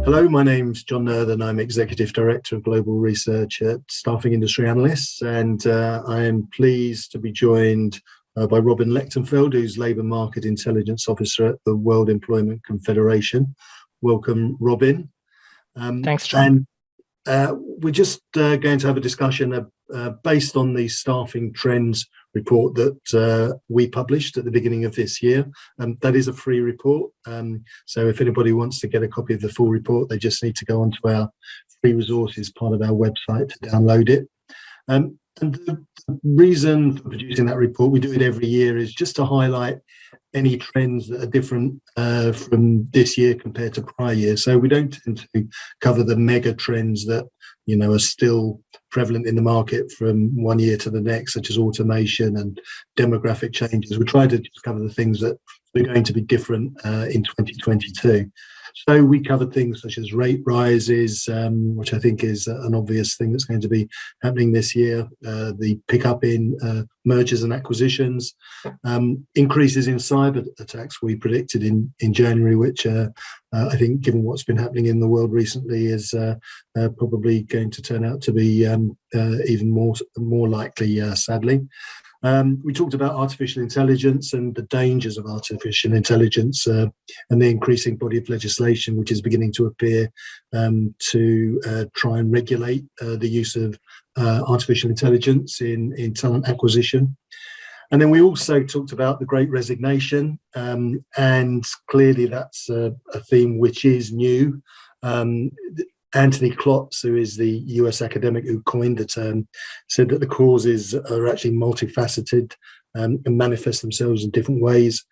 Hello, my name's John Nurthen. I'm Executive Director of Global Research at Staffing Industry Analysts, and I am pleased to be joined by Robin Lechtenfeld, who's Labour Market Intelligence Officer at the World Employment Confederation. Welcome, Robin. Thanks, John. And we're just going to have a discussion based on the staffing trends report that we published at the beginning of this year. That is a free report. So if anybody wants to get a copy of the full report, they just need to go onto our free resources part of our website to download it. And the reason for producing that report, we do it every year, is just to highlight any trends that are different from this year compared to prior years. So we don't tend to cover the mega trends that are still prevalent in the market from one year to the next, such as automation and demographic changes. We try to just cover the things that are going to be different in 2022. So we covered things such as rate rises, which I think is an obvious thing that's going to be happening this year, the pickup in mergers and acquisitions, increases in cyber attacks we predicted in January, which I think, given what's been happening in the world recently, is probably going to turn out to be even more likely, sadly. We talked about artificial intelligence and the dangers of artificial intelligence and the increasing body of legislation which is beginning to appear to try and regulate the use of artificial intelligence in talent acquisition. And then we also talked about the Great Resignation, and clearly that's a theme which is new. Anthony Klotz, who is the US academic who coined the term, said that the causes are actually multifaceted and manifest themselves in different ways.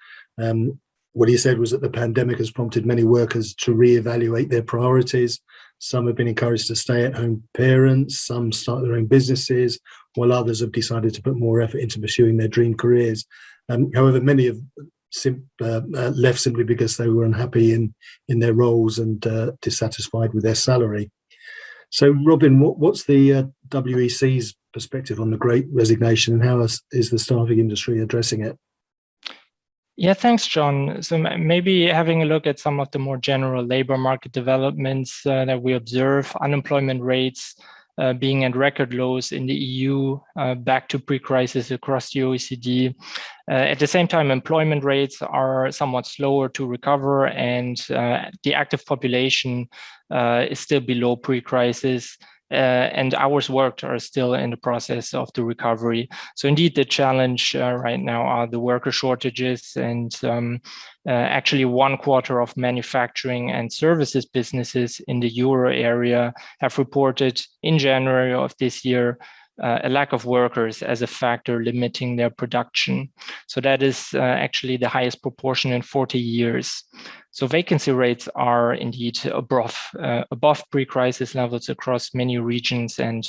What he said was that the pandemic has prompted many workers to reevaluate their priorities. Some have been encouraged to stay at home parents, some start their own businesses, while others have decided to put more effort into pursuing their dream careers. However, many have left simply because they were unhappy in their roles and dissatisfied with their salary. So, Robin, what's the WEC's perspective on the Great Resignation, and how is the staffing industry addressing it? Yeah, thanks, John. So maybe having a look at some of the more general labor market developments that we observe, unemployment rates being at record lows in the EU, back to pre-crisis across the OECD. At the same time, employment rates are somewhat slower to recover, and the active population is still below pre-crisis. And hours worked are still in the process of the recovery. So indeed, the challenge right now are the worker shortages, and actually 1/4 of manufacturing and services businesses in the Euro area have reported in January of this year a lack of workers as a factor limiting their production. So that is actually the highest proportion in 40 years. So vacancy rates are indeed above pre-crisis levels across many regions and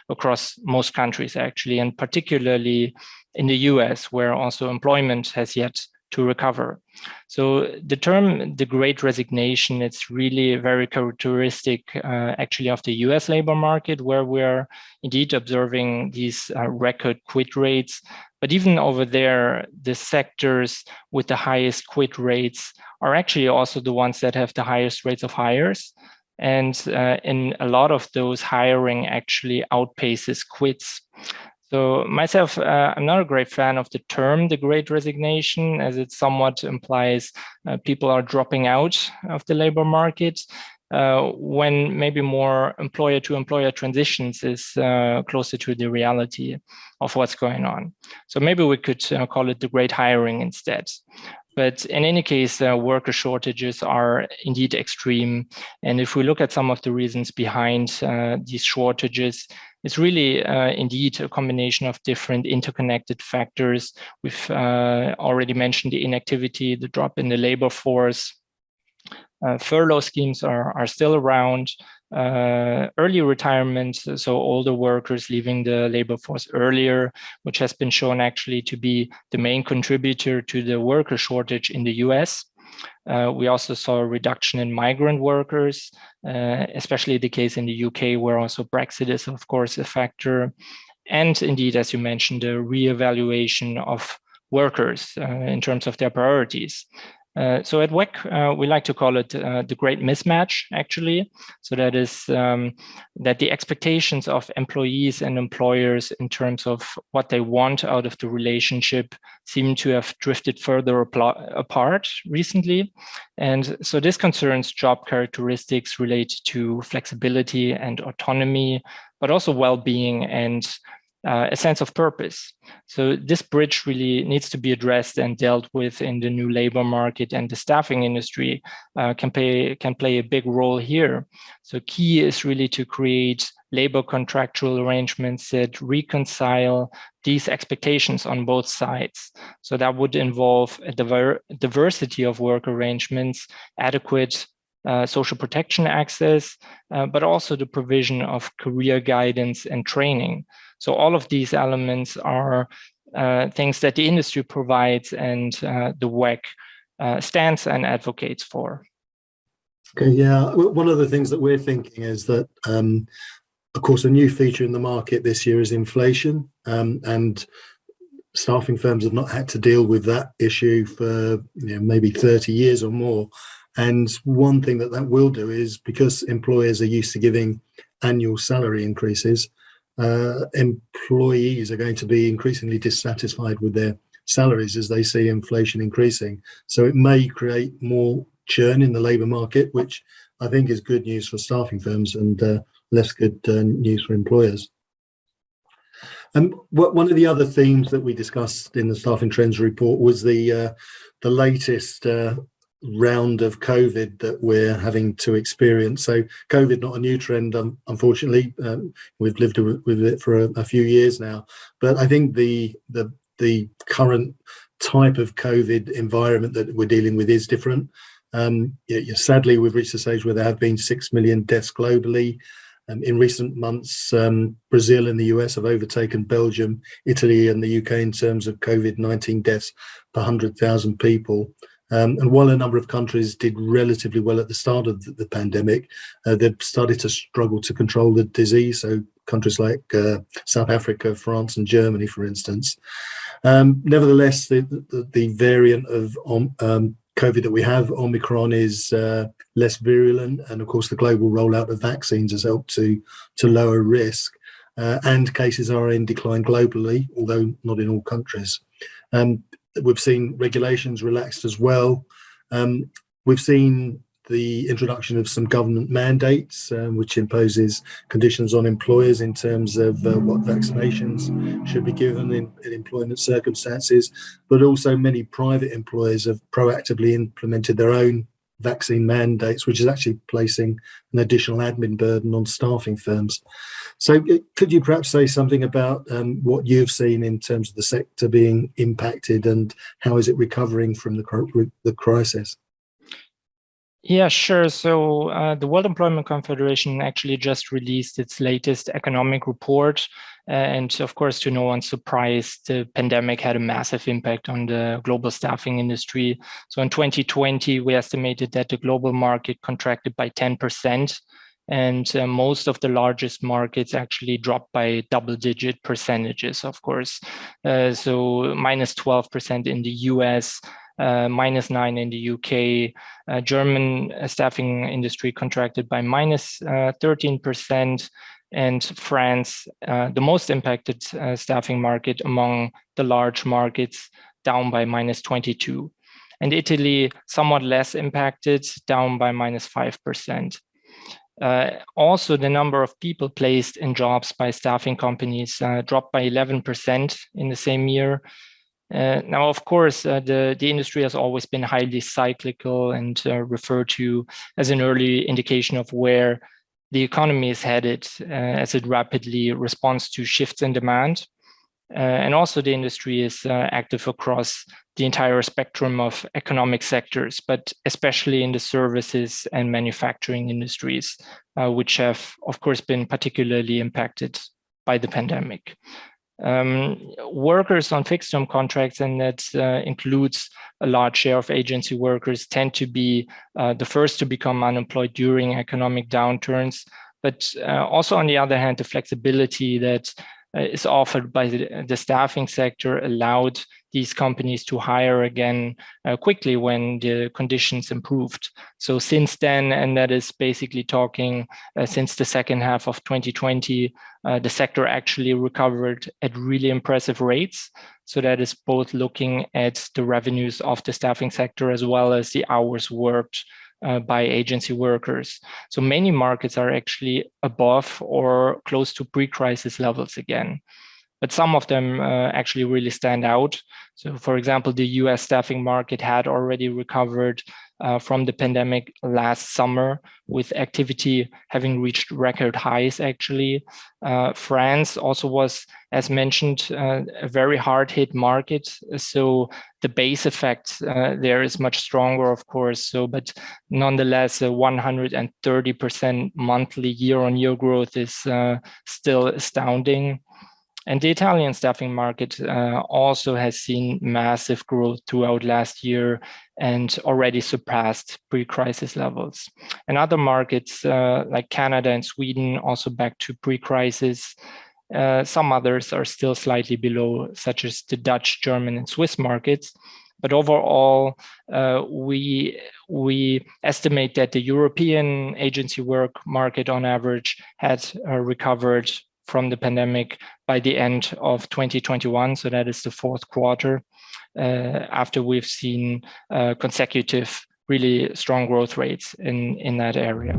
across most countries, actually, and particularly in the US, where also employment has yet to recover. So the term, the Great Resignation, it's really very characteristic actually of the US labor market, where we're indeed observing these record quit rates. But even over there, the sectors with the highest quit rates are actually also the ones that have the highest rates of hires. And in a lot of those, hiring actually outpaces quits. So myself, I'm not a great fan of the term, the Great Resignation, as it somewhat implies people are dropping out of the labor market, when maybe more employer-to-employer transitions is closer to the reality of what's going on. So maybe we could call it the Great Hiring instead. But in any case, worker shortages are indeed extreme. And if we look at some of the reasons behind these shortages, it's really indeed a combination of different interconnected factors. We've already mentioned the inactivity, the drop in the labor force. Furlough schemes are still around. Early retirement, so older workers leaving the labor force earlier, which has been shown actually to be the main contributor to the worker shortage in the US. We also saw a reduction in migrant workers, especially the case in the UK, where also Brexit is, of course, a factor. and indeed, as you mentioned, the reevaluation of workers in terms of their priorities. So at WEC, we like to call it the great mismatch, actually. So that is that the expectations of employees and employers in terms of what they want out of the relationship seem to have drifted further apart recently. And so this concerns job characteristics related to flexibility and autonomy, but also well-being and a sense of purpose. So this bridge really needs to be addressed and dealt with in the new labor market, and the staffing industry can play a big role here. So key is really to create labor contractual arrangements that reconcile these expectations on both sides. So that would involve a diversity of work arrangements, adequate social protection access, but also the provision of career guidance and training. So all of these elements are things that the industry provides and the WEC stands and advocates for. Okay, yeah. One of the things that we're thinking is that, of course, a new feature in the market this year is inflation, and staffing firms have not had to deal with that issue for maybe 30 years or more. And one thing that will do is, because employers are used to giving annual salary increases, employees are going to be increasingly dissatisfied with their salaries as they see inflation increasing. So it may create more churn in the labour market, which I think is good news for staffing firms and less good news for employers. One of the other themes that we discussed in the Staffing Trends report was the latest round of COVID that we're having to experience. So COVID, not a new trend, unfortunately. We've lived with it for a few years now. But I think the current type of COVID environment that we're dealing with is different. Sadly, we've reached a stage where there have been 6 million deaths globally. In recent months, Brazil and the US have overtaken Belgium, Italy and the UK in terms of COVID-19 deaths per 100,000 people. And while a number of countries did relatively well at the start of the pandemic, they've started to struggle to control the disease. So countries like South Africa, France and Germany, for instance. Nevertheless, the variant of COVID that we have, Omicron, is less virulent, and of course the global rollout of vaccines has helped to lower risk, and cases are in decline globally, although not in all countries. We've seen regulations relaxed as well. We've seen the introduction of some government mandates, which imposes conditions on employers in terms of what vaccinations should be given in employment circumstances, but also many private employers have proactively implemented their own vaccine mandates, which is actually placing an additional admin burden on staffing firms. So could you perhaps say something about what you've seen in terms of the sector being impacted, and how is it recovering from the crisis? Yeah, sure. So the World Employment Confederation actually just released its latest economic report. And of course, to no one's surprise, the pandemic had a massive impact on the global staffing industry. So in 2020, we estimated that the global market contracted by 10%. And most of the largest markets actually dropped by double-digit percentages, of course. So minus 12% in the US, minus 9% in the UK. German staffing industry contracted by minus 13%, and France, the most impacted staffing market among the large markets, down by minus 22%. And Italy, somewhat less impacted, down by minus 5%. Also, the number of people placed in jobs by staffing companies dropped by 11% in the same year. Now, of course, the industry has always been highly cyclical and referred to as an early indication of where the economy is headed as it rapidly responds to shifts in demand. And also the industry is active across the entire spectrum of economic sectors, but especially in the services and manufacturing industries, which have, of course, been particularly impacted by the pandemic. Workers on fixed-term contracts, and that includes a large share of agency workers, tend to be the first to become unemployed during economic downturns. But also, on the other hand, the flexibility that is offered by the staffing sector allowed these companies to hire again quickly when the conditions improved. So since then, and that is basically talking since the second half of 2020, the sector actually recovered at really impressive rates. So that is both looking at the revenues of the staffing sector as well as the hours worked by agency workers. So many markets are actually above or close to pre-crisis levels again. But some of them actually really stand out. So for example, the US staffing market had already recovered from the pandemic last summer, with activity having reached record highs actually. France also was, as mentioned, a very hard hit market. So the base effect there is much stronger, of course. So, but nonetheless, a 130% monthly year-on-year growth is still astounding. And the Italian staffing market also has seen massive growth throughout last year and already surpassed pre-crisis levels. And other markets like Canada and Sweden also back to pre-crisis. Some others are still slightly below, such as the Dutch, German, and Swiss markets. But overall, we estimate that the European agency work market on average had recovered from the pandemic by the end of 2021. So that is the fourth quarter, after we've seen consecutive really strong growth rates in that area.